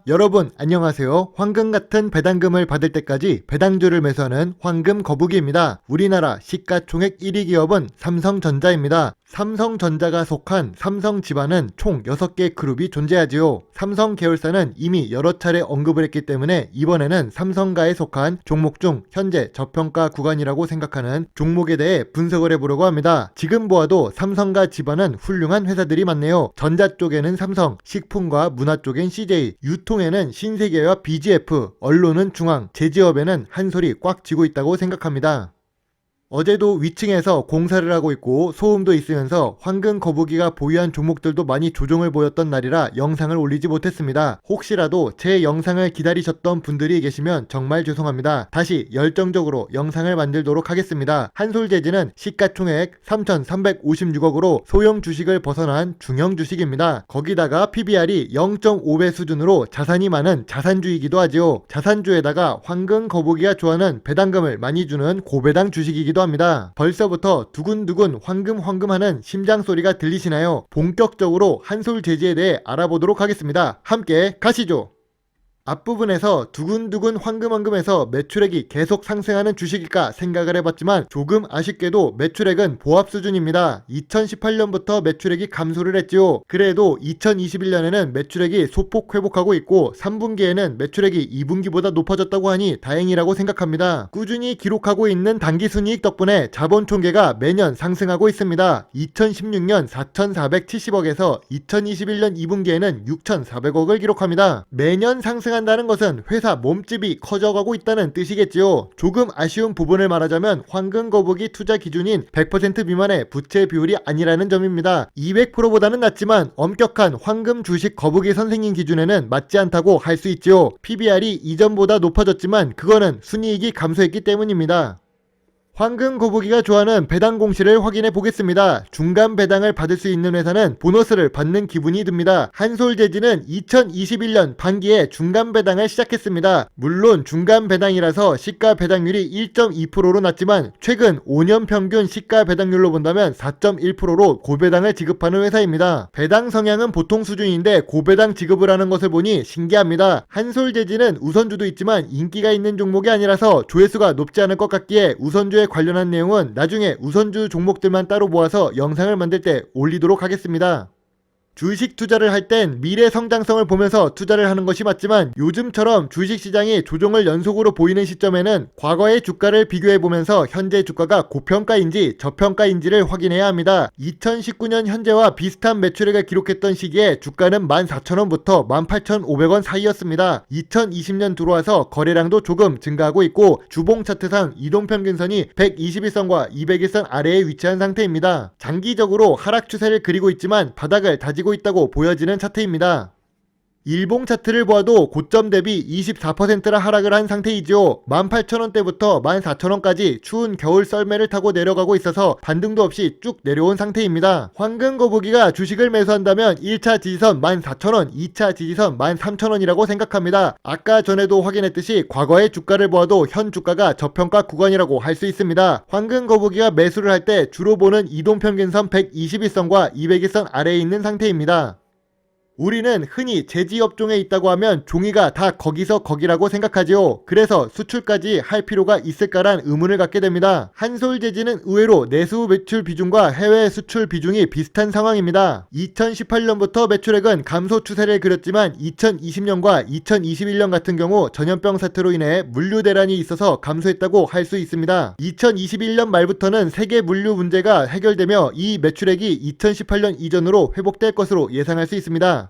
여러분 안녕하세요. 황금 같은 배당금을 받을 때까지 배당주를 매수하는 황금 거북이입니다. 우리나라 시가총액 1위 기업은 삼성전자입니다. 삼성전자가 속한 삼성 집안은 총 6개 그룹이 존재하지요. 삼성 계열사는 이미 여러 차례 언급을 했기 때문에 이번에는 삼성가에 속한 종목 중 현재 저평가 구간이라고 생각하는 종목에 대해 분석을 해보려고 합니다. 지금 보아도 삼성가 집안은 훌륭한 회사들이 많네요. 전자 쪽에는 삼성, 식품과 문화 쪽엔 CJ, 유통에는 신세계와 BGF, 언론은 중앙, 제지업에는 한솔이 꽉 쥐고 있다고 생각합니다. 어제도 위층에서 공사를 하고 있고 소음도 있으면서 황금 거북이가 보유한 종목들도 많이 조정을 보였던 날이라 영상을 올리지 못했습니다. 혹시라도 제 영상을 기다리셨던 분들이 계시면 정말 죄송합니다. 다시 열정적으로 영상을 만들도록 하겠습니다. 한솔재지는 시가총액 3,356억으로 소형 주식을 벗어난 중형 주식입니다. 거기다가 PBR이 0.5배 수준으로 자산이 많은 자산주이기도 하지요. 자산주에다가 황금 거북이가 좋아하는 배당금을 많이 주는 고배당 주식이기도 합니다. 벌써부터 두근두근 황금하는 심장 소리가 들리시나요? 본격적으로 한솔재지에 대해 알아보도록 하겠습니다. 함께 가시죠. 앞부분에서 두근두근 황금해서 매출액이 계속 상승하는 주식일까 생각을 해봤지만 조금 아쉽게도 매출액은 보합 수준입니다. 2018년부터 매출액이 감소를 했지요. 그래도 2021년에는 매출액이 소폭 회복하고 있고 3분기에는 매출액이 2분기보다 높아졌다고 하니 다행이라고 생각합니다. 꾸준히 기록하고 있는 당기순이익 덕분에 자본 총계가 매년 상승하고 있습니다. 2016년 4,470억에서 2021년 2분기에는 6,400억을 기록합니다. 매년 상승한 다는 것은 회사 몸집이 커져가고 있다는 뜻이겠지요. 조금 아쉬운 부분을 말하자면 황금 거북이 투자 기준인 100% 미만의 부채 비율이 아니라는 점입니다. 200%보다는 낮지만 엄격한 황금 주식 거북이 선생님 기준에는 맞지 않다고 할 수 있지요. PBR이 이전보다 높아졌지만 그거는 순이익이 감소했기 때문입니다. 황금 거북이가 좋아하는 배당 공시를 확인해 보겠습니다. 중간 배당을 받을 수 있는 회사는 보너스를 받는 기분이 듭니다. 한솔재지는 2021년 반기에 중간 배당을 시작했습니다. 물론 중간 배당이라서 시가 배당률이 1.2%로 낮지만 최근 5년 평균 시가 배당률로 본다면 4.1%로 고배당을 지급하는 회사입니다. 배당 성향은 보통 수준인데 고배당 지급을 하는 것을 보니 신기합니다. 한솔재지는 우선주도 있지만 인기가 있는 종목이 아니라서 조회수가 높지 않을 것 같기에 우선주의 관련한 내용은 나중에 우선주 종목들만 따로 모아서 영상을 만들 때 올리도록 하겠습니다. 주식 투자를 할 땐 미래 성장성을 보면서 투자를 하는 것이 맞지만 요즘처럼 주식시장이 조정을 연속으로 보이는 시점에는 과거의 주가를 비교해보면서 현재 주가가 고평가인지 저평가인지를 확인해야 합니다. 2019년 현재와 비슷한 매출액을 기록했던 시기에 주가는 14,000원부터 18,500원 사이였습니다. 2020년 들어와서 거래량도 조금 증가하고 있고 주봉 차트상 이동평균선이 121선과 201선 아래에 위치한 상태입니다. 장기적으로 하락 추세를 그리고 있지만 바닥을 다지고 있다고 보여지는 차트입니다. 일봉 차트를 보아도 고점 대비 24%나 하락을 한 상태이지요. 18,000원대부터 14,000원까지 추운 겨울 썰매를 타고 내려가고 있어서 반등도 없이 쭉 내려온 상태입니다. 황금 거북이가 주식을 매수한다면 1차 지지선 14,000원, 2차 지지선 13,000원이라고 생각합니다. 아까 전에도 확인했듯이 과거의 주가를 보아도 현 주가가 저평가 구간이라고 할 수 있습니다. 황금 거북이가 매수를 할 때 주로 보는 이동평균선 121선과 201선 아래에 있는 상태입니다. 우리는 흔히 제지업종에 있다고 하면 종이가 다 거기서 거기라고 생각하지요. 그래서 수출까지 할 필요가 있을까란 의문을 갖게 됩니다. 한솔재지는 의외로 내수 매출 비중과 해외 수출 비중이 비슷한 상황입니다. 2018년부터 매출액은 감소 추세를 그렸지만 2020년과 2021년 같은 경우 전염병 사태로 인해 물류 대란이 있어서 감소했다고 할 수 있습니다. 2021년 말부터는 세계 물류 문제가 해결되며 이 매출액이 2018년 이전으로 회복될 것으로 예상할 수 있습니다.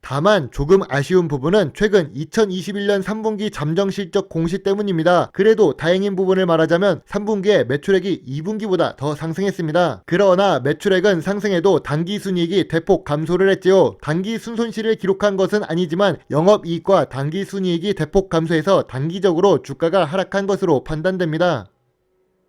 다만 조금 아쉬운 부분은 최근 2021년 3분기 잠정실적 공시 때문입니다. 그래도 다행인 부분을 말하자면 3분기에 매출액이 2분기보다 더 상승했습니다. 그러나 매출액은 상승해도 당기순이익이 대폭 감소를 했지요. 단기 순손실을 기록한 것은 아니지만 영업이익과 당기순이익이 대폭 감소해서 단기적으로 주가가 하락한 것으로 판단됩니다.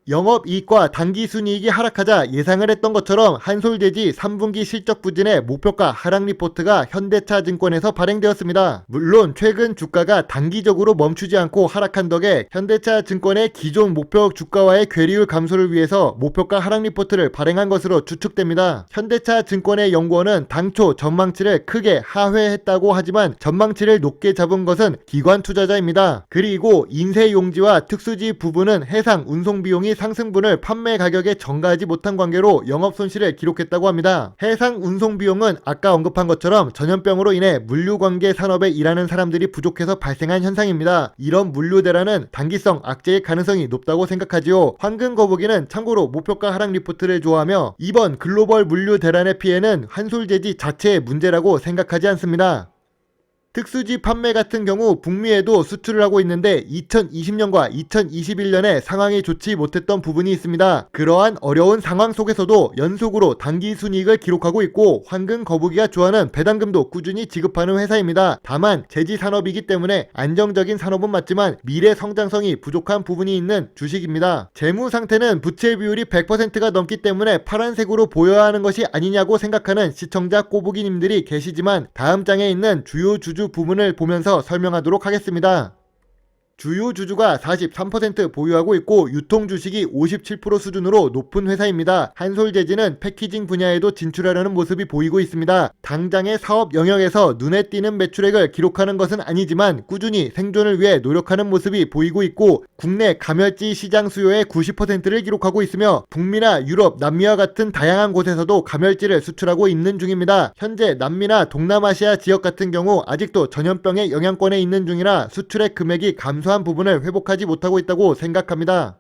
영업이익과 당기순이익이 하락하자 예상을 했던 것처럼 한솔제지 3분기 실적 부진의 목표가 하락 리포트가 현대차증권에서 발행되었습니다. 물론 최근 주가가 단기적으로 멈추지 않고 하락한 덕에 현대차증권의 기존 목표 주가와의 괴리율 감소를 위해서 목표가 하락 리포트를 발행한 것으로 추측됩니다. 현대차증권의 연구원은 당초 전망치를 크게 하회했다고 하지만 전망치를 높게 잡은 것은 기관 투자자입니다. 그리고 인쇄용지와 특수지 부분은 해상 운송 비용이 상승분을 판매 가격에 전가하지 못한 관계로 영업 손실을 기록했다고 합니다. 해상 운송 비용은 아까 언급한 것처럼 전염병으로 인해 물류관계 산업에 일하는 사람들이 부족해서 발생한 현상입니다. 이런 물류 대란은 단기성 악재의 가능성이 높다고 생각하지요. 황금 거북이는 참고로 목표가 하락 리포트를 좋아하며 이번 글로벌 물류 대란의 피해는 한솔제지 자체의 문제라고 생각하지 않습니다. 특수지 판매 같은 경우 북미에도 수출을 하고 있는데 2020년과 2021년에 상황이 좋지 못했던 부분이 있습니다. 그러한 어려운 상황 속에서도 연속으로 단기 순이익을 기록하고 있고 황금 거북이가 좋아하는 배당금도 꾸준히 지급하는 회사입니다. 다만 제지 산업이기 때문에 안정적인 산업은 맞지만 미래 성장성이 부족한 부분이 있는 주식입니다. 재무 상태는 부채 비율이 100%가 넘기 때문에 파란색으로 보여야 하는 것이 아니냐고 생각하는 시청자 꼬부기님들이 계시지만 다음 장에 있는 주요 주주 부분을 보면서 설명하도록 하겠습니다. 주요 주주가 43% 보유하고 있고 유통 주식이 57% 수준으로 높은 회사입니다. 한솔제지는 패키징 분야에도 진출하려는 모습이 보이고 있습니다. 당장의 사업 영역에서 눈에 띄는 매출액을 기록하는 것은 아니지만 꾸준히 생존을 위해 노력하는 모습이 보이고 있고 국내 가멸지 시장 수요의 90%를 기록하고 있으며 북미나 유럽, 남미와 같은 다양한 곳에서도 가멸지를 수출하고 있는 중입니다. 현재 남미나 동남아시아 지역 같은 경우 아직도 전염병의 영향권에 있는 중이라 수출의 금액이 감소한 부분을 회복하지 못하고 있다고 생각합니다.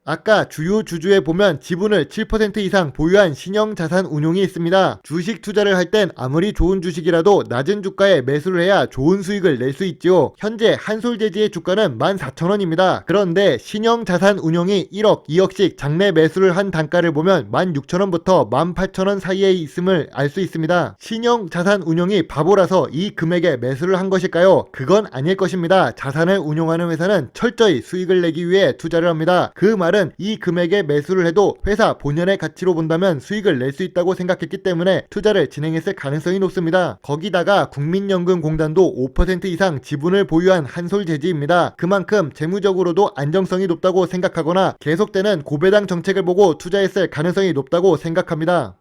아까 주요 주주에 보면 지분을 7% 이상 보유한 신형자산 운용이 있습니다. 주식 투자를 할 땐 아무리 좋은 주식이라도 낮은 주가에 매수를 해야 좋은 수익을 낼 수 있지요. 현재 한솔제지의 주가는 14,000원입니다. 그런데 신형자산 운용이 1억, 2억씩 장내 매수를 한 단가를 보면 16,000원부터 18,000원 사이에 있음을 알 수 있습니다. 신형자산 운용이 바보라서 이 금액에 매수를 한 것일까요? 그건 아닐 것입니다. 자산을 운용하는 회사는 철저히 수익을 내기 위해 투자를 합니다. 그 말은 이 금액에 매수를 해도 회사 본연의 가치로 본다면 수익을 낼 수 있다고 생각했기 때문에 투자를 진행했을 가능성이 높습니다. 거기다가 국민연금공단도 5% 이상 지분을 보유한 한솔제지입니다. 그만큼 재무적으로도 안정성이 높다고 생각하거나 계속되는 고배당 정책을 보고 투자했을 가능성이 높다고 생각합니다.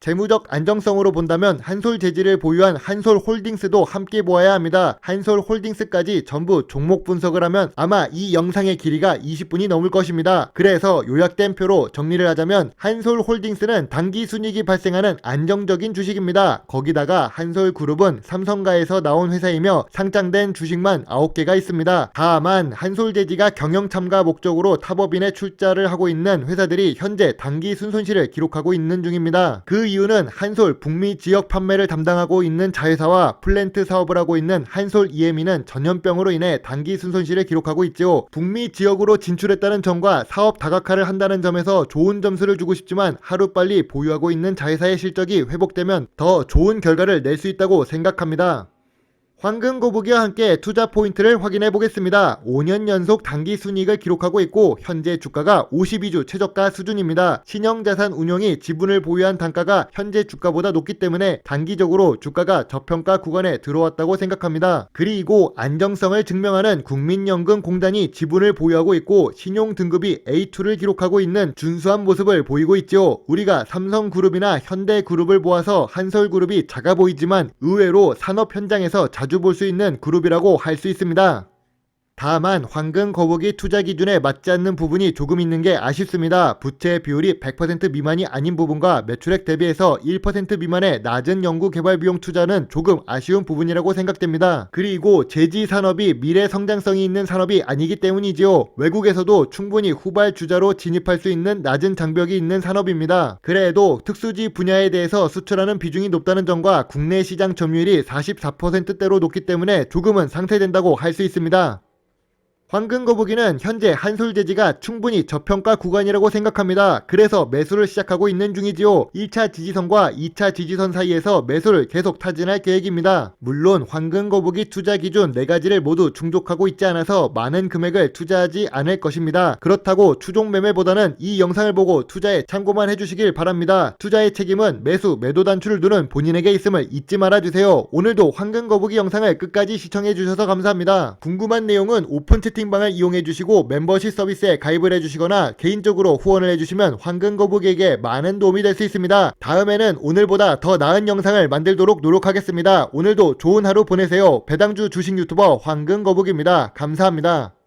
재무적 안정성으로 본다면 한솔제지를 보유한 한솔홀딩스도 함께 보아야 합니다. 한솔홀딩스까지 전부 종목 분석을 하면 아마 이 영상의 길이가 20분이 넘을 것입니다. 그래서 요약된 표로 정리를 하자면 한솔홀딩스는 단기 순이익이 발생하는 안정적인 주식입니다. 거기다가 한솔그룹은 삼성가에서 나온 회사이며 상장된 주식만 9개가 있습니다. 다만 한솔제지가 경영 참가 목적으로 타법인에 출자를 하고 있는 회사들이 현재 단기 순손실을 기록하고 있는 중입니다. 그 이유는 한솔 북미 지역 판매를 담당하고 있는 자회사와 플랜트 사업을 하고 있는 한솔 EME는 전염병으로 인해 단기 순손실을 기록하고 있죠. 북미 지역으로 진출했다는 점과 사업 다각화를 한다는 점에서 좋은 점수를 주고 싶지만 하루빨리 보유하고 있는 자회사의 실적이 회복되면 더 좋은 결과를 낼 수 있다고 생각합니다. 황금 거북이와 함께 투자 포인트를 확인해 보겠습니다. 5년 연속 단기 순이익을 기록하고 있고 현재 주가가 52주 최저가 수준입니다. 신형자산 운용이 지분을 보유한 단가가 현재 주가보다 높기 때문에 단기적으로 주가가 저평가 구간에 들어왔다고 생각합니다. 그리고 안정성을 증명하는 국민연금공단이 지분을 보유하고 있고 신용 등급이 A2를 기록하고 있는 준수한 모습을 보이고 있죠. 우리가 삼성그룹이나 현대그룹을 모아서 한솔그룹이 작아 보이지만 의외로 산업 현장에서 자주 볼 수 있는 그룹이라고 할 수 있습니다. 다만 황금 거북이 투자 기준에 맞지 않는 부분이 조금 있는 게 아쉽습니다. 부채 비율이 100% 미만이 아닌 부분과 매출액 대비해서 1% 미만의 낮은 연구 개발 비용 투자는 조금 아쉬운 부분이라고 생각됩니다. 그리고 제지 산업이 미래 성장성이 있는 산업이 아니기 때문이지요. 외국에서도 충분히 후발 주자로 진입할 수 있는 낮은 장벽이 있는 산업입니다. 그래도 특수지 분야에 대해서 수출하는 비중이 높다는 점과 국내 시장 점유율이 44%대로 높기 때문에 조금은 상쇄된다고 할 수 있습니다. 황금거북이는 현재 한솔재지가 충분히 저평가 구간이라고 생각합니다. 그래서 매수를 시작하고 있는 중이지요. 1차 지지선과 2차 지지선 사이에서 매수를 계속 타진할 계획입니다. 물론 황금거북이 투자 기준 4가지를 모두 충족하고 있지 않아서 많은 금액을 투자하지 않을 것입니다. 그렇다고 추종 매매보다는 이 영상을 보고 투자에 참고만 해주시길 바랍니다. 투자의 책임은 매수, 매도 단추를 두는 본인에게 있음을 잊지 말아주세요. 오늘도 황금거북이 영상을 끝까지 시청해주셔서 감사합니다. 궁금한 내용은 오픈 채팅방을 이용해주시고 멤버십 서비스에 가입을 해주시거나 개인적으로 후원을 해주시면 황금거북이에게 많은 도움이 될 수 있습니다. 다음에는 오늘보다 더 나은 영상을 만들도록 노력하겠습니다. 오늘도 좋은 하루 보내세요. 배당주 주식 유튜버 황금거북입니다. 감사합니다.